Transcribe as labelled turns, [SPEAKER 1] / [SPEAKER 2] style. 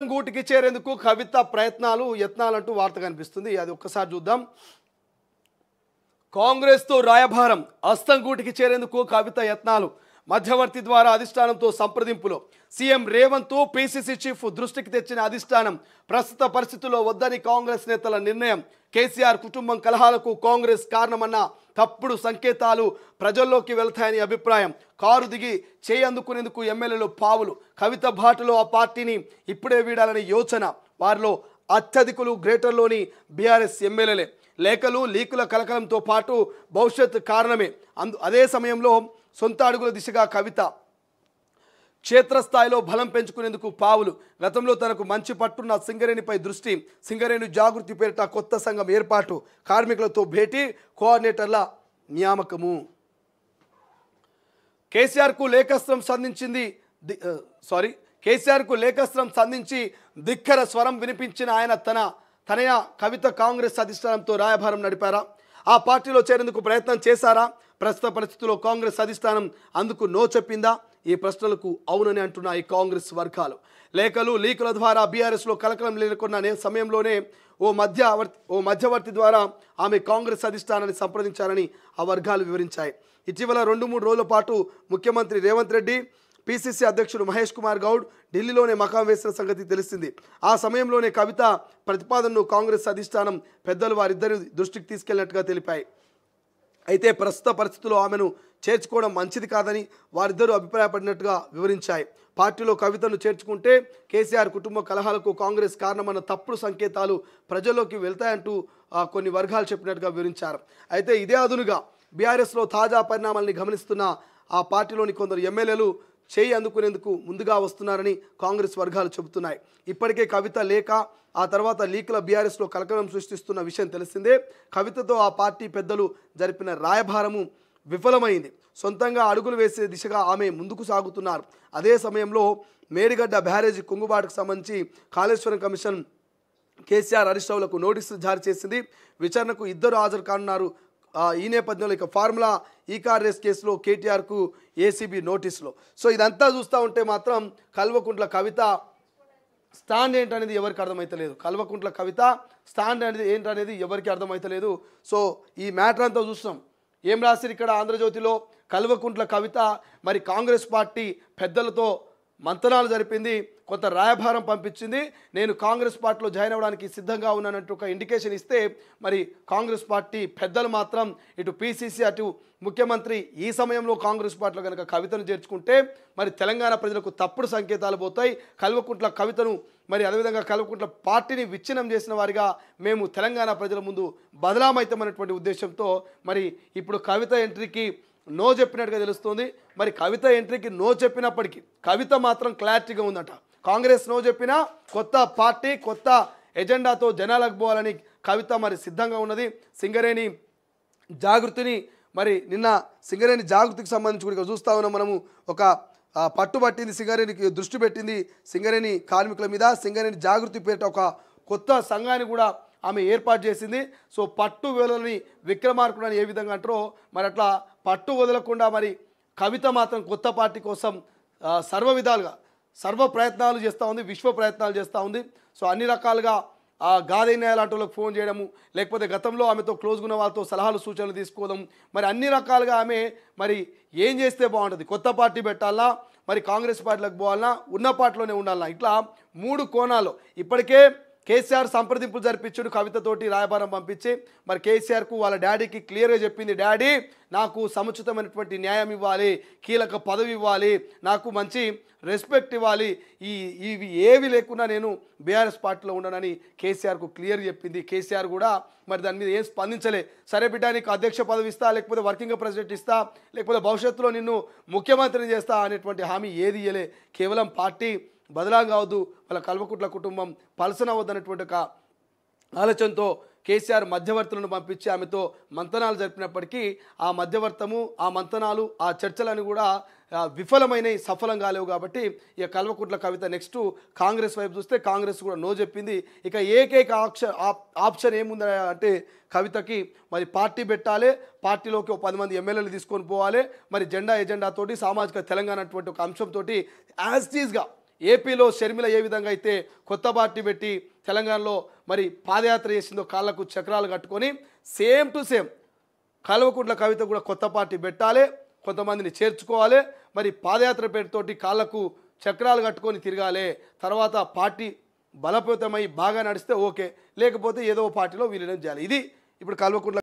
[SPEAKER 1] గూటికి చేరేందుకు కవిత యత్నాలంటూ వార్త కనిపిస్తుంది. అది ఒక్కసారి చూద్దాం. కాంగ్రెస్ తో రాయభారం, అస్తం గూటికి చేరేందుకు కవిత యత్నాలు, మధ్యవర్తి ద్వారా అధిష్టానంతో సంప్రదింపులు. సీఎం రేవంత్ పీసీసీ చీఫ్ దృష్టికి తెచ్చిన అధిష్టానం ప్రస్తుత పరిస్థితుల్లో వద్దని కాంగ్రెస్ నేతల నిర్ణయం. కేసీఆర్ కుటుంబం కలహాలకు కాంగ్రెస్ కారణమన్న తప్పుడు సంకేతాలు ప్రజల్లోకి వెళ్తాయని అభిప్రాయం. కారు దిగి చేయందుకునేందుకు ఎమ్మెల్యేలు పావులు. కవిత బాటలో ఆ పార్టీని ఇప్పుడే వీడాలని యోచన. వారిలో అత్యధికులు గ్రేటర్లోని బీఆర్ఎస్ ఎమ్మెల్యేలే. లేఖలు లీకుల కలకలంతో పాటు భవిష్యత్ కారణమే. అదే సమయంలో సొంత అడుగుల దిశగా కవిత క్షేత్రస్థాయిలో బలం పెంచుకునేందుకు పావులు. గతంలో తనకు మంచి పట్టున్న సింగరేణిపై దృష్టి. సింగరేణి జాగృతి పేరిట కొత్త సంఘం ఏర్పాటు. కార్మికులతో భేటీ, కోఆర్డినేటర్ల నియామకము. కేసీఆర్కు లేఖస్త్రం సంధించి ధిక్కర స్వరం వినిపించిన ఆయన తనయ కవిత కాంగ్రెస్ అధిష్టానంతో రాయభారం నడిపారా? ఆ పార్టీలో చేరేందుకు ప్రయత్నం చేశారా? ప్రస్తుత పరిస్థితుల్లో కాంగ్రెస్ అధిష్టానం అందుకు నో చెప్పిందా? ఈ ప్రశ్నలకు అవునని అంటున్నాయి కాంగ్రెస్ వర్గాలు. లేఖలు లీకుల ద్వారా బీఆర్ఎస్లో కలకలం నెలకొన్న సమయంలోనే ఓ మధ్యవర్తి ద్వారా ఆమె కాంగ్రెస్ అధిష్టానాన్ని సంప్రదించారని ఆ వర్గాలు వివరించాయి. ఇటీవల 2-3 రోజుల పాటు ముఖ్యమంత్రి రేవంత్ రెడ్డి, పీసీసీ అధ్యక్షుడు మహేష్ కుమార్ గౌడ్ ఢిల్లీలోనే మకాం వేసిన సంగతి తెలిసింది. ఆ సమయంలోనే కవిత ప్రతిపాదనను కాంగ్రెస్ అధిష్టానం పెద్దలు వారిద్దరి దృష్టికి తీసుకెళ్లినట్టుగా తెలిపాయి. అయితే ప్రస్తుత పరిస్థితుల్లో ఆమెను చేర్చుకోవడం మంచిది కాదని వారిద్దరూ అభిప్రాయపడినట్టుగా వివరించాయి. పార్టీలో కవితను చేర్చుకుంటే కేసీఆర్ కుటుంబ కలహాలకు కాంగ్రెస్ కారణమన్న తప్పుడు సంకేతాలు ప్రజల్లోకి వెళ్తాయంటూ కొన్ని వర్గాలు చెప్పినట్టుగా వివరించారు. అయితే ఇదే అదునుగా బీఆర్ఎస్లో తాజా పరిణామాలని గమనిస్తున్న ఆ పార్టీలోని కొందరు ఎమ్మెల్యేలు చేయి అందుకునేందుకు ముందుగా వస్తున్నారని కాంగ్రెస్ వర్గాలు చెబుతున్నాయి. ఇప్పటికే కవిత లేఖ, ఆ తర్వాత లీకుల బీఆర్ఎస్లో కలకలం సృష్టిస్తున్న విషయం తెలిసిందే. కవితతో ఆ పార్టీ పెద్దలు జరిపిన రాయభారము విఫలమైంది. సొంతంగా అడుగులు వేసే దిశగా ఆమె ముందుకు సాగుతున్నారు. అదే సమయంలో మేడిగడ్డ బ్యారేజీ కుంగుబాటుకు సంబంధించి కాళేశ్వరం కమిషన్ కేసీఆర్, హరీష్ రావులకు నోటీసులు జారీ చేసింది. విచారణకు ఇద్దరు హాజరు కానున్నారు. ఈ నేపథ్యంలో ఇక ఫార్ములా ఈ-కార్ రేస్ కేసులో కేటీఆర్కు ఏసీబీ నోటీసులు. సో ఇదంతా చూస్తూ ఉంటే మాత్రం కల్వకుంట్ల కవిత స్టాండ్ ఏంటనేది ఎవరికి అర్థమవుతలేదు. కల్వకుంట్ల కవిత స్టాండ్ అనేది ఏంటనేది ఎవరికి అర్థమవుతలేదు. సో ఈ మ్యాటర్ అంతా చూస్తాం. ఏం రాశారు ఇక్కడ ఆంధ్రజ్యోతిలో? కల్వకుంట్ల కవిత మరి కాంగ్రెస్ పార్టీ పెద్దలతో మంతనాలు జరిపింది, కొంత రాయభారం పంపించింది. నేను కాంగ్రెస్ పార్టీలో జాయిన్ అవ్వడానికి సిద్ధంగా ఉన్నానంటూ ఒక ఇండికేషన్ ఇస్తే మరి కాంగ్రెస్ పార్టీ పెద్దలు మాత్రం ఇటు పీసీసీ అటు ముఖ్యమంత్రి ఈ సమయంలో కాంగ్రెస్ పార్టీలో కనుక కవితను చేర్చుకుంటే మరి తెలంగాణ ప్రజలకు తప్పుడు సంకేతాలు పోతాయి. కల్వకుంట్ల కవితను మరి అదేవిధంగా కల్వకుంట్ల పార్టీని విచ్ఛిన్నం చేసిన వారిగా మేము తెలంగాణ ప్రజల ముందు బదలామవుతామనేటువంటి ఉద్దేశంతో మరి ఇప్పుడు కవిత ఎంట్రీకి నో చెప్పినట్టుగా తెలుస్తుంది. మరి కవిత ఎంట్రీకి నో చెప్పినప్పటికీ కవిత మాత్రం క్లారిటీగా ఉందట. కాంగ్రెస్ నో చెప్పినా కొత్త పార్టీ కొత్త ఎజెండాతో జనాలకు పోవాలని కవిత మరి సిద్ధంగా ఉన్నది. సింగరేణి జాగృతిని మరి నిన్న సింగరేణి జాగృతికి సంబంధించి కూడా చూస్తూ ఉన్నాం మనము. ఒక పట్టుబట్టింది, సింగరేణికి దృష్టి పెట్టింది సింగరేణి కార్మికుల మీద. సింగరేణి జాగృతి పేరిట ఒక కొత్త సంఘాన్ని కూడా ఆమె ఏర్పాటు చేసింది. సో పట్టు వదలని విక్రమార్కుడు అని ఏ విధంగా అంటారో మరి అట్లా పట్టు వదలకుండా మరి కవిత మాత్రం కొత్త పార్టీ కోసం సర్వ ప్రయత్నాలు చేస్తూ ఉంది, విశ్వ ప్రయత్నాలు చేస్తూ ఉంది. సో అన్ని రకాలుగా గాదైన లాంటి ఫోన్ చేయడము, లేకపోతే గతంలో ఆమెతో క్లోజ్గా ఉన్న వాళ్ళతో సలహాలు సూచనలు తీసుకోవడం, మరి అన్ని రకాలుగా ఆమె మరి ఏం చేస్తే బాగుంటుంది, కొత్త పార్టీ పెట్టాలా, మరి కాంగ్రెస్ పార్టీలకు పోవాలన్నా, ఉన్న పార్టీలోనే ఉండాలన్నా, ఇట్లా 3 కోణాలు. ఇప్పటికే కేసీఆర్ సంప్రదింపులు జరిపించాడు కవితతోటి, రాయబారం పంపించి మరి కేసీఆర్కు వాళ్ళ డాడీకి క్లియర్గా చెప్పింది, డాడీ నాకు సముచితమైనటువంటి న్యాయం ఇవ్వాలి, కీలక పదవి ఇవ్వాలి, నాకు మంచి రెస్పెక్ట్ ఇవ్వాలి, ఇవి ఏవి లేకుండా నేను బీఆర్ఎస్ పార్టీలో ఉండనని కేసీఆర్కు క్లియర్ చెప్పింది. కేసీఆర్ కూడా మరి దాని మీద ఏం స్పందించలే. సరే బిడ్డ, నీకు అధ్యక్ష పదవి ఇస్తా, లేకపోతే వర్కింగ్ ప్రెసిడెంట్ ఇస్తా, లేకపోతే భవిష్యత్తులో నిన్ను ముఖ్యమంత్రిని చేస్తా అనేటువంటి హామీ ఏది ఇయ్యలే. కేవలం పార్టీ బదలా కావద్దు, వాళ్ళ కల్వకుంట్ల కుటుంబం పలసనవద్దనేటువంటి ఒక ఆలోచనతో కేసీఆర్ మధ్యవర్తులను పంపించి ఆమెతో మంతనాలు జరిపినప్పటికీ ఆ మధ్యవర్తము, ఆ మంతనాలు, ఆ చర్చలను కూడా విఫలమైనవి, సఫలం కాలేవు. కాబట్టి ఇక కల్వకుంట్ల కవిత నెక్స్ట్ కాంగ్రెస్ వైపు చూస్తే కాంగ్రెస్ కూడా నో చెప్పింది. ఇక ఏకైక ఆప్షన్ ఏముంది అంటే కవితకి మరి పార్టీ పెట్టాలి, పార్టీలోకి ఒక 10 మంది ఎమ్మెల్యేలు తీసుకొని పోవాలి, మరి ఎజెండాతోటి సామాజిక తెలంగాణ అటువంటి ఒక అంశంతో యాజ్ టీజ్గా ఏపీలో షర్మిల ఏ విధంగా అయితే కొత్త పార్టీ పెట్టి తెలంగాణలో మరి పాదయాత్ర చేసిందో కాళ్ళకు చక్రాలు కట్టుకొని same to same Kalvakuntla Kavitha కూడా కొత్త పార్టీ పెట్టాలి, కొంతమందిని చేర్చుకోవాలి, మరి పాదయాత్ర పేరుతోటి కాళ్ళకు చక్రాలు కట్టుకొని తిరగాలి. తర్వాత పార్టీ బలోపేతమై బాగా నడిస్తే ఓకే, లేకపోతే ఏదో పార్టీలో విలీనం చేయాలి. ఇది ఇప్పుడు కల్వకుంట్ల